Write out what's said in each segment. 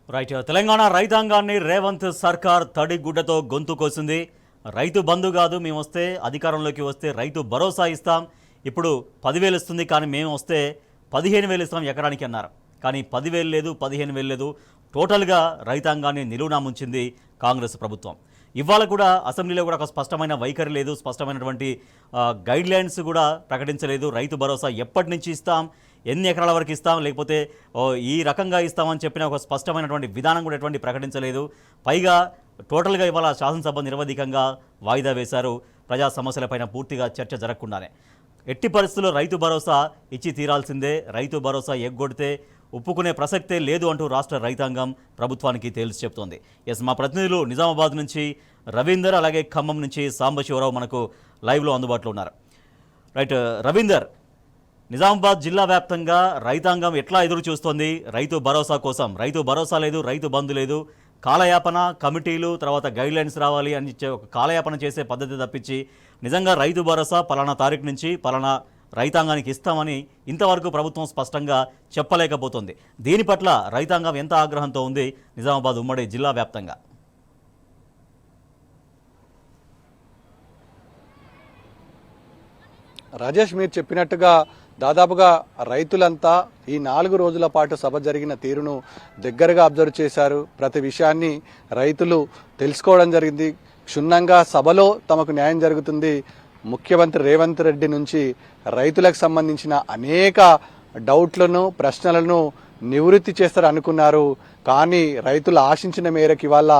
Right. Telangana రైతాంగాన్ని రేవంత్ సర్కార్ తడిగుడ్డతో గొంతు కోసింది. రైతు బంధు కాదు, మేము వస్తే అధికారంలోకి వస్తే రైతు భరోసా ఇస్తాం, ఇప్పుడు 10,000 ఇస్తుంది, కానీ మేము వస్తే 15,000 ఇస్తాం ఎకరానికి అన్నారు. కానీ 10,000 లేదు, 15,000 లేదు. టోటల్గా రైతాంగాన్ని నిలువునా ముంచింది కాంగ్రెస్ ప్రభుత్వం. ఇవాళ కూడా అసెంబ్లీలో కూడా ఒక స్పష్టమైన వైఖరి లేదు, స్పష్టమైనటువంటి గైడ్ లైన్స్ కూడా ప్రకటించలేదు. రైతు భరోసా ఎప్పటి నుంచి ఇస్తాం, ఎన్ని ఎకరాల వరకు ఇస్తాం, లేకపోతే ఈ రకంగా ఇస్తామని చెప్పిన ఒక స్పష్టమైనటువంటి విధానం కూడా ఎటువంటి ప్రకటించలేదు. పైగా టోటల్గా ఇవాళ శాసనసభ నిరవధికంగా వాయిదా వేశారు, ప్రజా సమస్యలపైన పూర్తిగా చర్చ జరగకుండానే. ఎట్టి పరిస్థితుల్లో రైతు భరోసా ఇచ్చి తీరాల్సిందే, రైతు భరోసా ఎగ్గొడితే ఒప్పుకునే ప్రసక్తే లేదు అంటూ రాష్ట్ర రైతాంగం ప్రభుత్వానికి తేల్చి చెప్తోంది. ఎస్, మా ప్రతినిధులు నిజామాబాద్ నుంచి రవీందర్, అలాగే ఖమ్మం నుంచి సాంబశివరావు మనకు లైవ్లో అందుబాటులో ఉన్నారు. రైట్ రవీందర్, నిజామాబాద్ జిల్లా వ్యాప్తంగా రైతాంగం ఎట్లా ఎదురు చూస్తోంది రైతు భరోసా కోసం? రైతు భరోసా లేదు, రైతు బంధు లేదు, కాలయాపన, కమిటీలు, తర్వాత గైడ్లైన్స్ రావాలి అని ఒక కాలయాపన చేసే పద్ధతి తప్పించి నిజంగా రైతు భరోసా పలానా తారీఖు నుంచి పలానా రైతాంగానికి ఇస్తామని ఇంతవరకు ప్రభుత్వం స్పష్టంగా చెప్పలేకపోతుంది. దీని పట్ల రైతాంగం ఎంత ఆగ్రహంతో ఉంది నిజామాబాద్ ఉమ్మడి జిల్లా వ్యాప్తంగా? రాజేష్, మీరు చెప్పినట్టుగా దాదాపుగా రైతులంతా ఈ 4 రోజుల పాటు సభ జరిగిన తీరును దగ్గరగా అబ్జర్వ్ చేశారు. ప్రతి విషయాన్ని రైతులు తెలుసుకోవడం జరిగింది. క్షుణ్ణంగా సభలో తమకు న్యాయం జరుగుతుంది. ముఖ్యమంత్రి రేవంత్ రెడ్డి నుంచి రైతులకు సంబంధించిన అనేక డౌట్లను, ప్రశ్నలను నివృత్తి చేస్తారు అనుకున్నారు. కానీ రైతులు ఆశించిన మేరకు ఇవాళ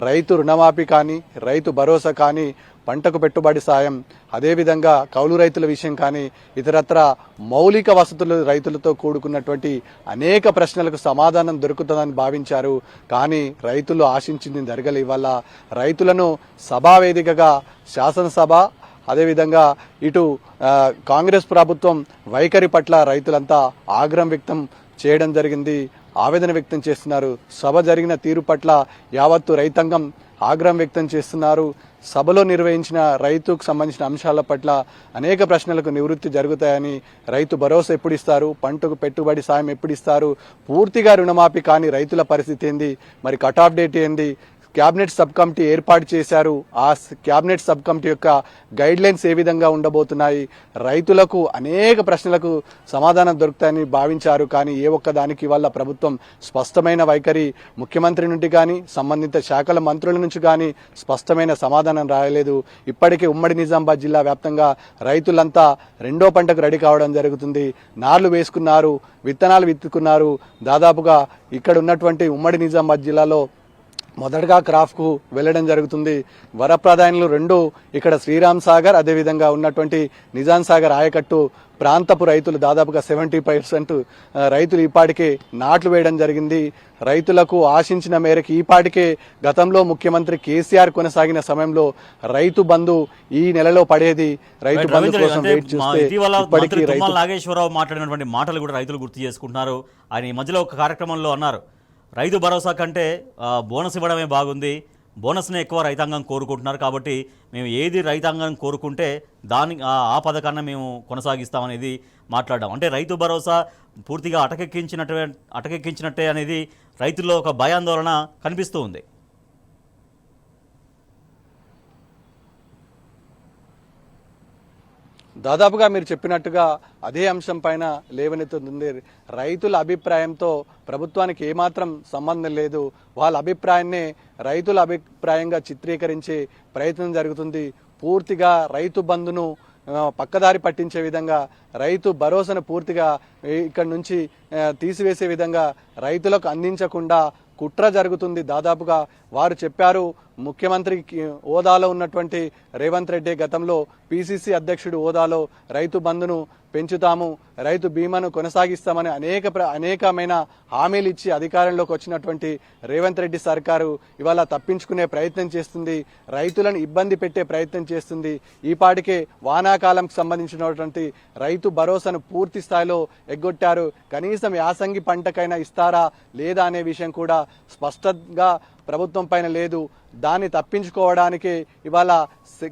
రైతు రుణమాఫీ కానీ, రైతు భరోసా కానీ, పంటకు పెట్టుబడి సాయం, అదేవిధంగా కౌలు రైతుల విషయం కానీ, ఇతరత్ర మౌలిక వసతులు రైతులతో కూడుకున్నటువంటి అనేక ప్రశ్నలకు సమాధానం దొరుకుతుందని భావించారు. కానీ రైతులు ఆశించింది జరగలే. ఇవాళ రైతులను సభావేదికగా శాసనసభ, అదేవిధంగా ఇటు కాంగ్రెస్ ప్రభుత్వం వైఖరి పట్ల రైతులంతా ఆగ్రహం వ్యక్తం చేయడం జరిగింది, ఆవేదన వ్యక్తం చేస్తున్నారు. సభ జరిగిన తీరు పట్ల యావత్తు రైతాంగం ఆగ్రహం వ్యక్తం చేస్తున్నారు. సభలో నిర్వహించిన రైతుకు సంబంధించిన అంశాల పట్ల అనేక ప్రశ్నలకు నివృత్తి జరుగుతాయని, రైతు భరోసా ఎప్పుడు ఇస్తారు, పంటకు పెట్టుబడి సాయం ఎప్పుడు ఇస్తారు, పూర్తిగా రుణమాఫీ కానీ రైతుల పరిస్థితి ఏంది, మరి కట్ ఆఫ్ డేట్ ఏంది, క్యాబినెట్ సబ్ కమిటీ ఏర్పాటు చేశారు, ఆ క్యాబినెట్ సబ్ కమిటీ యొక్క గైడ్ లైన్స్ ఏ విధంగా ఉండబోతున్నాయి, రైతులకు అనేక ప్రశ్నలకు సమాధానం దొరుకుతాయని భావించారు. కానీ ఏ ఒక్క దానికి వల్ల ప్రభుత్వం స్పష్టమైన వైఖరి ముఖ్యమంత్రి నుండి కానీ, సంబంధిత శాఖల మంత్రుల నుంచి కానీ స్పష్టమైన సమాధానం రాయలేదు. ఇప్పటికే ఉమ్మడి నిజామాబాద్ జిల్లా వ్యాప్తంగా రైతులంతా రెండో పంటకు రెడీ కావడం జరుగుతుంది. నార్లు వేసుకున్నారు, విత్తనాలు విత్తుకున్నారు. దాదాపుగా ఇక్కడ ఉన్నటువంటి ఉమ్మడి నిజామాబాద్ జిల్లాలో మొదటగా క్రాఫ్కు వెళ్లడం జరుగుతుంది. వరప్రదాయనులు 2 ఇక్కడ శ్రీరామ్ సాగర్, అదేవిధంగా ఉన్నటువంటి నిజాం సాగర్ ఆయకట్టు ప్రాంతపు రైతులు దాదాపుగా 70% రైతులు ఈపాటికే నాట్లు వేయడం జరిగింది. రైతులకు ఆశించిన మేరకు ఈపాటికే గతంలో ముఖ్యమంత్రి కేసీఆర్ కొనసాగిన సమయంలో రైతు బంధు ఈ నెలలో పడేది. రైతు బంధు కోసం వెయిట్ చేస్తే ఇప్పటికీ నాగేశ్వరరావు మాట్లాడినటువంటి మాటలు కూడా రైతులు గుర్తు చేసుకుంటున్నారు. ఆయన ఈ మధ్యలో ఒక కార్యక్రమంలో అన్నారు, రైతు భరోసా కంటే బోనస్ ఇవ్వడమే బాగుంది, బోనస్నే ఎక్కువ రైతాంగం కోరుకుంటున్నారు, కాబట్టి మేము ఏది రైతాంగం కోరుకుంటే ఆ పథకాన్ని మేము కొనసాగిస్తామనేది మాట్లాడడం. అంటే రైతు భరోసా పూర్తిగా అటకెక్కించినట్టే అనేది రైతుల్లో ఒక భయాందోళన కనిపిస్తూ ఉంది. దాదాపుగా మీరు చెప్పినట్టుగా అదే అంశం పైన లేవనెత్తుతుంది. రైతుల అభిప్రాయంతో ప్రభుత్వానికి ఏమాత్రం సంబంధం లేదు. వాళ్ళ అభిప్రాయాన్నే రైతుల అభిప్రాయంగా చిత్రీకరించే ప్రయత్నం జరుగుతుంది. పూర్తిగా రైతు బంధును పక్కదారి పట్టించే విధంగా, రైతు భరోసాను పూర్తిగా ఇక్కడి నుంచి తీసివేసే విధంగా, రైతులకు అందించకుండా కుట్ర జరుగుతుంది. దాదాపుగా వారు చెప్పారు, ముఖ్యమంత్రి హోదాలో ఉన్నటువంటి రేవంత్ రెడ్డి గతంలో పిసిసి అధ్యక్షుడు హోదాలో రైతు బంధును పెంచుతాము, రైతు బీమాను కొనసాగిస్తామని అనేకమైన హామీలు ఇచ్చి అధికారంలోకి వచ్చినటువంటి రేవంత్ రెడ్డి సర్కారు ఇవాళ తప్పించుకునే ప్రయత్నం చేస్తుంది, రైతులను ఇబ్బంది పెట్టే ప్రయత్నం చేస్తుంది. ఈపాటికే వానాకాలంకు సంబంధించినటువంటి రైతు భరోసాను పూర్తి స్థాయిలో ఎగ్గొట్టారు. కనీసం యాసంగి పంటకైనా ఇస్తారా లేదా అనే విషయం కూడా స్పష్టంగా ప్రభుత్వం పైన లేదు. దాన్ని తప్పించుకోవడానికి ఇవాళ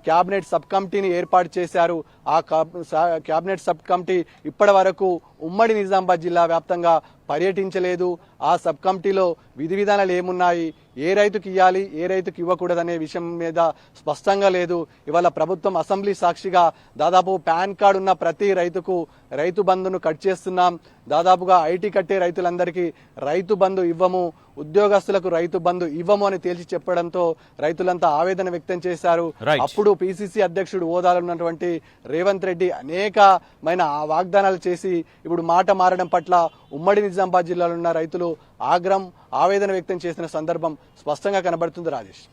క్యాబినెట్ సబ్ కమిటీని ఏర్పాటు చేశారు. ఆ క్యాబినెట్ సబ్ కమిటీ ఇప్పటి వరకు ఉమ్మడి నిజామాబాద్ జిల్లా వ్యాప్తంగా పర్యటించలేదు. ఆ సబ్ కమిటీలో విధి విధానాలు ఏమున్నాయి, ఏ రైతుకి ఇవ్వాలి, ఏ రైతుకి ఇవ్వకూడదనే విషయం మీద స్పష్టంగా లేదు. ఇవాళ ప్రభుత్వం అసెంబ్లీ సాక్షిగా దాదాపు పాన్ కార్డు ఉన్న ప్రతి రైతుకు రైతు బంధును కట్ చేస్తున్నాం, దాదాపుగా ఐటీ కట్టే రైతులందరికీ రైతు బంధు ఇవ్వము, ఉద్యోగస్తులకు రైతు బంధు ఇవ్వము అని తేల్చి చెప్పడంతో రైతులంతా ఆవేదన వ్యక్తం చేశారు. Right. అప్పుడు పిసిసి అధ్యక్షుడు హోదాలో ఉన్నటువంటి రేవంత్ రెడ్డి అనేకమైన వాగ్దానాలు చేసి ఇప్పుడు మాట మారడం పట్ల ఉమ్మడి నిజామాబాద్ జిల్లాలో ఉన్న రైతులు ఆగ్రహం ఆవేదన వ్యక్తం చేసిన సందర్భం స్పష్టంగా కనబడుతుంది. రాజేష్.